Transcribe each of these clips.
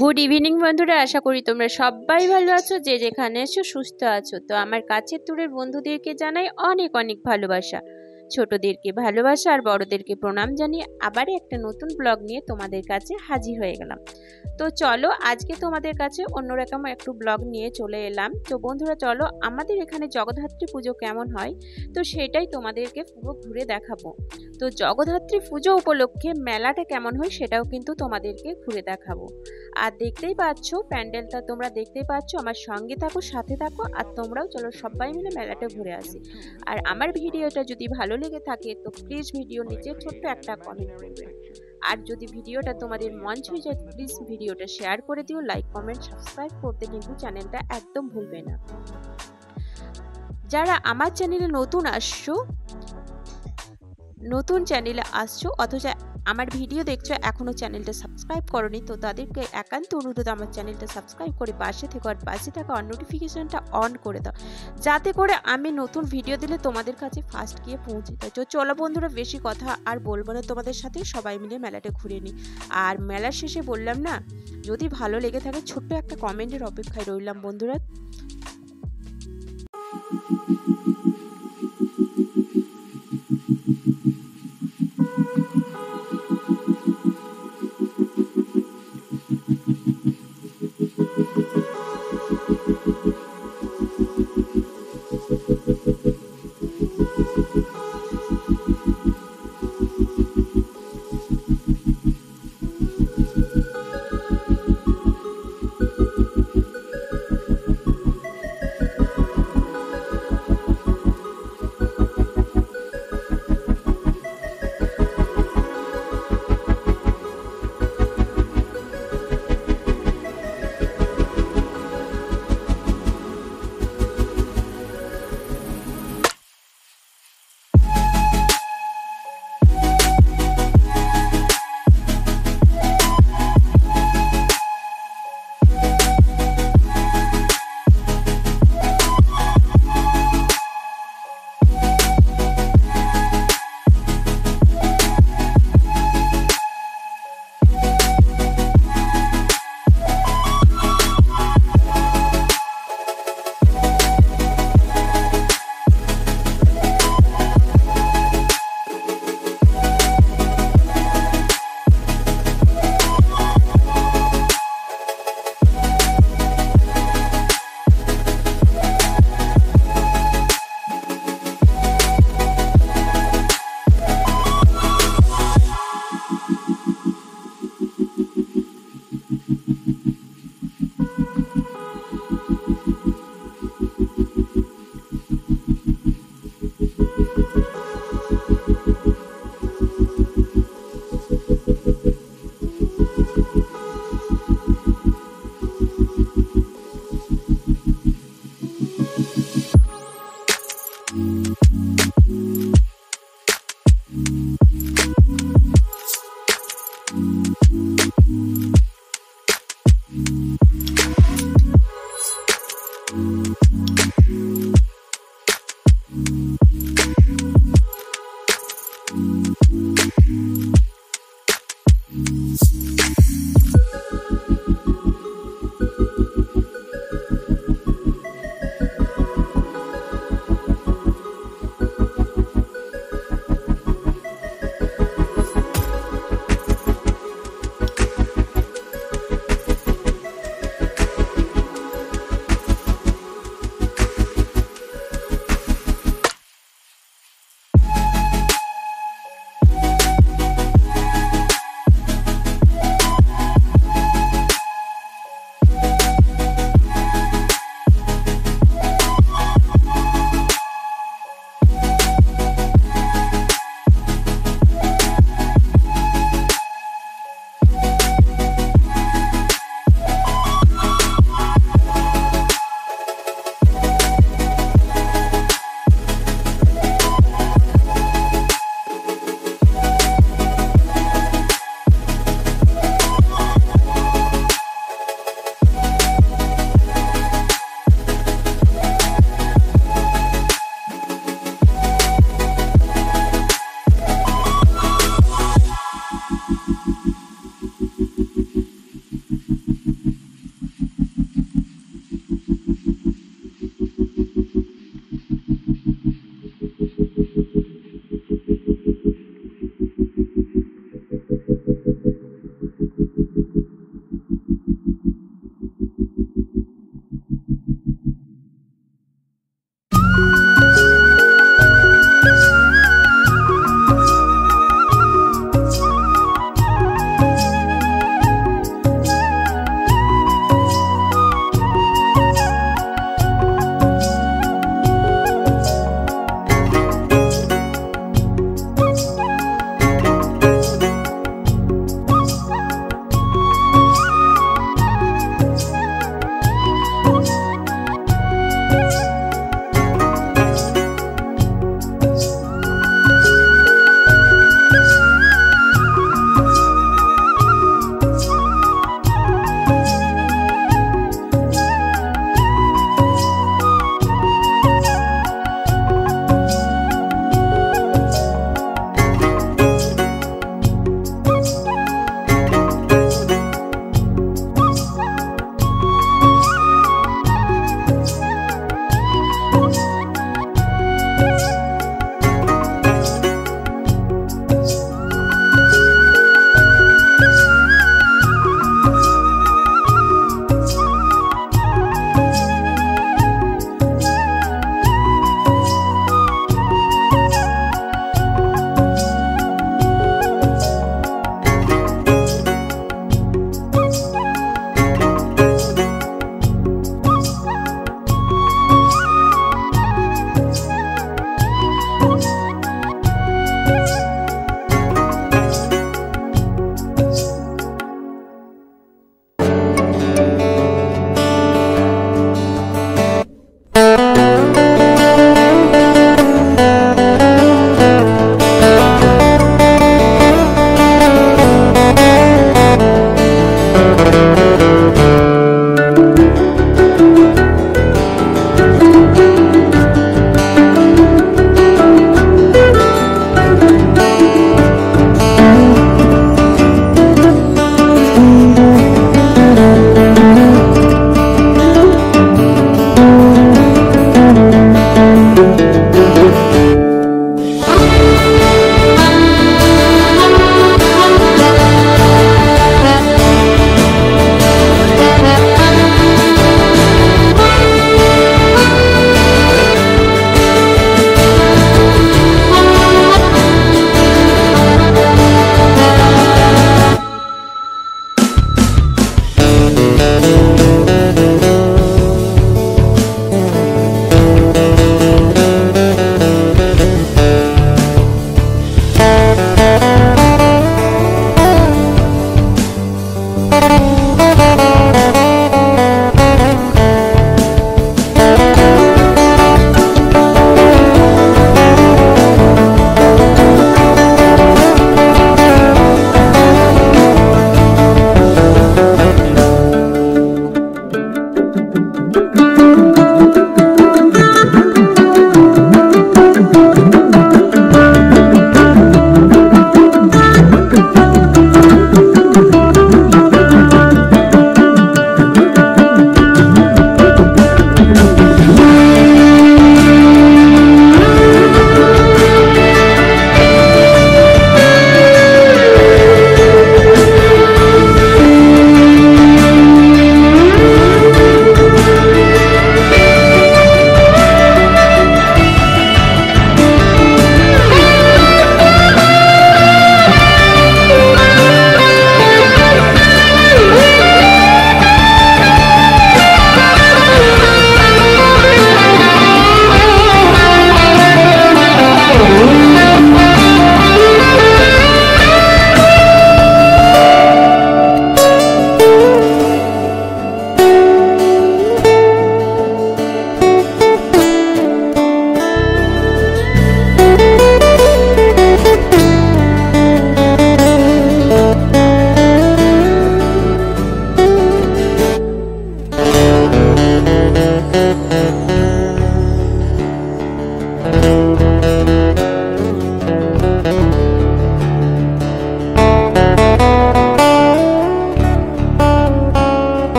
Good evening বন্ধুরা, আশা করি তোমরা সবাই ভালো আছো। যে যেখানে আছো সুস্থ আছো। তো আমার কাছের দূরের বন্ধুদেরকে জানাই অনেক অনেক ভালোবাসা, ছোটদেরকে ভালোবাসা আর বড়দেরকে প্রণাম জানিয়ে আবার একটা নতুন ব্লগ নিয়ে তোমাদের কাছে হাজির হয়ে গেলাম। তো চলো আজকে তোমাদের কাছে অন্যরকম একটু ব্লগ নিয়ে চলে এলাম। তো বন্ধুরা চলো আমাদের এখানে জগদ্ধাত্রী পুজো কেমন হয় তো সেটাই তোমাদেরকে পুরো ঘুরে দেখাবো। তো জগদ্ধাত্রী পুজো উপলক্ষে মেলাটা কেমন হয় সেটাও কিন্তু তোমাদেরকে ঘুরে দেখাবো। আর দেখতেই পাচ্ছ প্যান্ডেলটা, তোমরা দেখতেই পাচ্ছ। আমার সঙ্গে থাকো, সাথে থাকো, আর তোমরাও চলো সবাই মিলে মেলাটা ঘুরে আসি। আর আমার ভিডিওটা যদি ভালো লেগে থাকে তো প্লিজ ভিডিও নিচে ছোট্ট একটা কমেন্ট করবে। আর যদি ভিডিওটা তোমাদের মন ছুঁয়ে যায় প্লিজ ভিডিওটা শেয়ার করে দিও, লাইক কমেন্ট সাবস্ক্রাইব করতে কিন্তু চ্যানেলটা একদম ভুলবে না। যারা আমার চ্যানেলে নতুন চ্যানেলে আসছো অথচ আমার ভিডিও দেখছো এখনো চ্যানেলটা সাবস্ক্রাইব করোনি, তো তাদেরকে একান্ত অনুরোধ আমার চ্যানেলটা সাবস্ক্রাইব করে পাশে থেকো, আর পাশে থাকা অন নোটিফিকেশনটা অন করে দাও, যাতে করে আমি নতুন ভিডিও দিলে তোমাদের কাছে ফার্স্ট গিয়ে পৌঁছে যায়। তো চলো বন্ধুরা, বেশি কথা আর বলবো না, তোমাদের সাথে সবাই মিলে মেলাটা ঘুরে নিই। আর মেলার শেষে বললাম না, যদি ভালো লেগে থাকে ছোট্ট একটা কমেন্টের অপেক্ষায় রইলাম বন্ধুরা।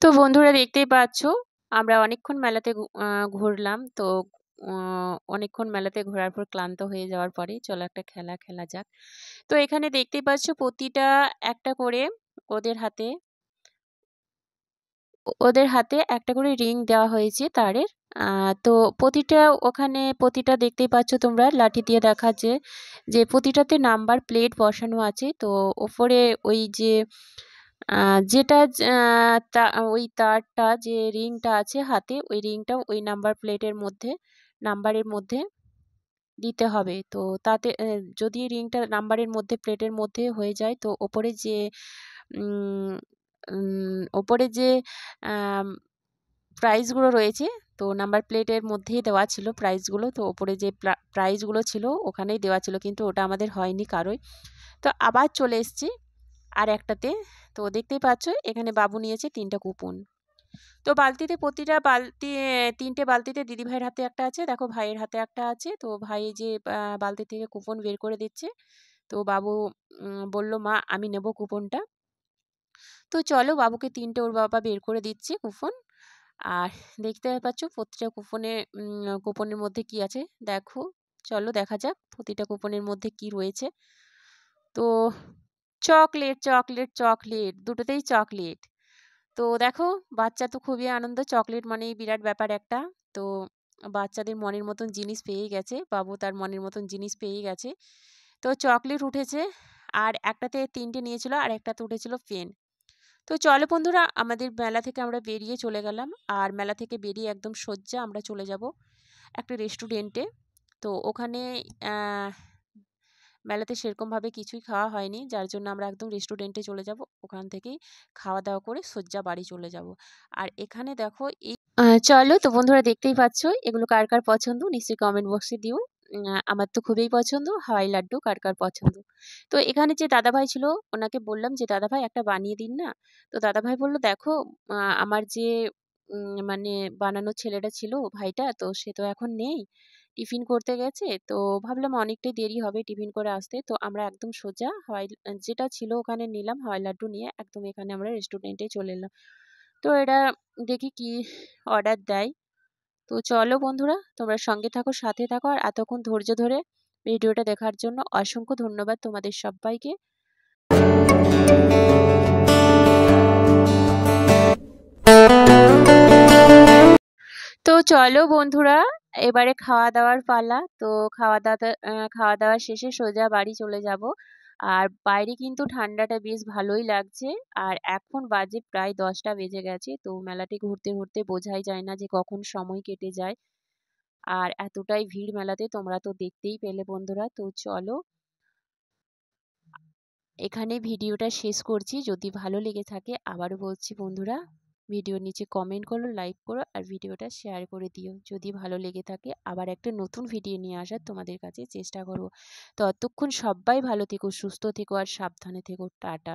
তো বন্ধুরা দেখতেই পাচ্ছ আমরা অনেকক্ষণ মেলাতে ঘুরলাম। তো অনেকক্ষণ মেলাতে ঘোরার পর ক্লান্ত হয়ে যাওয়ার পরে চলো একটা খেলা খেলা যাক। তো এখানে দেখতেই পাচ্ছ প্রতিটা একটা করে ওদের হাতে একটা করে রিং দেওয়া হয়েছে তারের। তো প্রতিটা দেখতেই পাচ্ছ তোমরা লাঠি দিয়ে দেখাচ্ছে যে প্রতিটাতে নাম্বার প্লেট বসানো আছে। তো ওপরে ওই যে যেটা ওই তারটা যে রিংটা আছে হাতে, ওই রিংটা ওই নাম্বারের মধ্যে দিতে হবে। তো তাতে যদি রিংটা নাম্বারের মধ্যে প্লেটের মধ্যে হয়ে যায় তো ওপরে যে প্রাইজগুলো রয়েছে, তো নাম্বার প্লেটের মধ্যেই দেওয়া ছিল প্রাইজগুলো। তো ওপরে যে প্রাইজগুলো ছিল ওখানেই দেওয়া ছিল, কিন্তু ওটা আমাদের হয়নি কারোই। তো আবার চলে এসেছি আর একটাতে। তো দেখতেই পাচ্ছ এখানে বাবু নিয়েছে 3টা কুপন। তো বালতিতে প্রতিটা বালতি ৩টে বালতিতে দিদিভাইয়ের হাতে একটা আছে, দেখো ভাইয়ের হাতে একটা আছে। তো ভাই যে বালতি থেকে কুপন বের করে দিচ্ছে। তো বাবু বলল, "মা আমি নেব কুপনটা।" তো চলো বাবুকে ৩টে ওর বাবা বের করে দিচ্ছে কুপন। আর দেখতে পাচ্ছ প্রতিটা কুপনের মধ্যে কি আছে দেখো। চলো দেখা যাক প্রতিটা কুপনের মধ্যে কি রয়েছে। তো চকলেট, চকলেট, চকলেট, দুটোতেই চকলেট। তো দেখো বাচ্চা তো খুবই আনন্দ, চকলেট মানেই বিরাট ব্যাপার একটা। তো বাচ্চাদের মনের মতন জিনিস পেয়ে গেছে, বাবু তার মনের মতন জিনিস পেয়ে গেছে। তো চকলেট উঠেছে, আর একটাতে ৩টে নিয়েছিল আর একটাতে উঠেছিল পেন। তো চলো বন্ধুরা আমাদের মেলা থেকে আমরা বেরিয়ে চলে গেলাম। আর মেলা থেকে বেরিয়ে একদম সোজা আমরা চলে যাব একটা রেস্টুরেন্টে। তো ওখানে মেলাতে সেরকমভাবে কিছুই খাওয়া হয়নি, যার জন্য আমরা একদম রেস্টুরেন্টে চলে যাব। ওখান থেকেই খাওয়া দাওয়া করে সোজা বাড়ি চলে যাব। আর এখানে দেখো এই চলো তো বন্ধুরা দেখতেই পাচ্ছ এগুলো কার কার পছন্দ নিশ্চয়ই কমেন্ট বক্সে দিও। আমার তো খুবই পছন্দ হাওয়াই লাড্ডু, কার কার পছন্দ। তো এখানে যে দাদাভাই ছিল ওনাকে বললাম যে দাদাভাই একটা বানিয়ে দিন না। তো দাদাভাই বলল, দেখো আমার যে মানে বানানোর ছেলেটা ছিল ভাইটা, তো সে তো এখন নেই, টিফিন করতে গেছে। তো ভাবলাম অনেকটাই দেরি হবে টিফিন করে আসতে। তো আমরা একদম সোজা যেটা ছিল ওখানে নিলাম হাওয়াই লাড্ডু নিয়ে একদম এখানে আমরা রেস্টুরেন্টে চলে এলাম। তো এরা দেখি কি অর্ডার দেয়। তো চলো বন্ধুরা তোমরা সঙ্গে থাকো, সাথে থাকো, আর এতক্ষণ ধৈর্য ধরে ভিডিওটা দেখার জন্য অসংখ্য ধন্যবাদ তোমাদের সবাইকে। তো চলো বন্ধুরা এবারে খাওয়া দাওয়ার পালা। তো খাওয়া দাওয়া শেষে সোজা বাড়ি চলে যাব। আর বাইরে কিন্তু ঠান্ডাটা বেশ ভালোই লাগছে। আর এখন বাজে প্রায় 10টা বেজে গেছে। তো মেলাটি ঘুরতে ঘুরতে বোঝাই যায় না যে কখন সময় কেটে যায়। আর এতটাই ভিড় মেলাতে তোমরা তো দেখতেই পেলে বন্ধুরা। তো চলো এখানে ভিডিওটা শেষ করছি। যদি ভালো লেগে থাকে আবারও বলছি বন্ধুরা, ভিডিওর নিচে কমেন্ট করো, লাইক করো, আর ভিডিওটা শেয়ার করে দিও। যদি ভালো লেগে থাকে আবার একটা নতুন ভিডিও নিয়ে আসার তোমাদের কাছে চেষ্টা করব। ততক্ষণ সবাই ভালো থেকো, সুস্থ থেকো, আর সাবধানে থেকো। টাটা।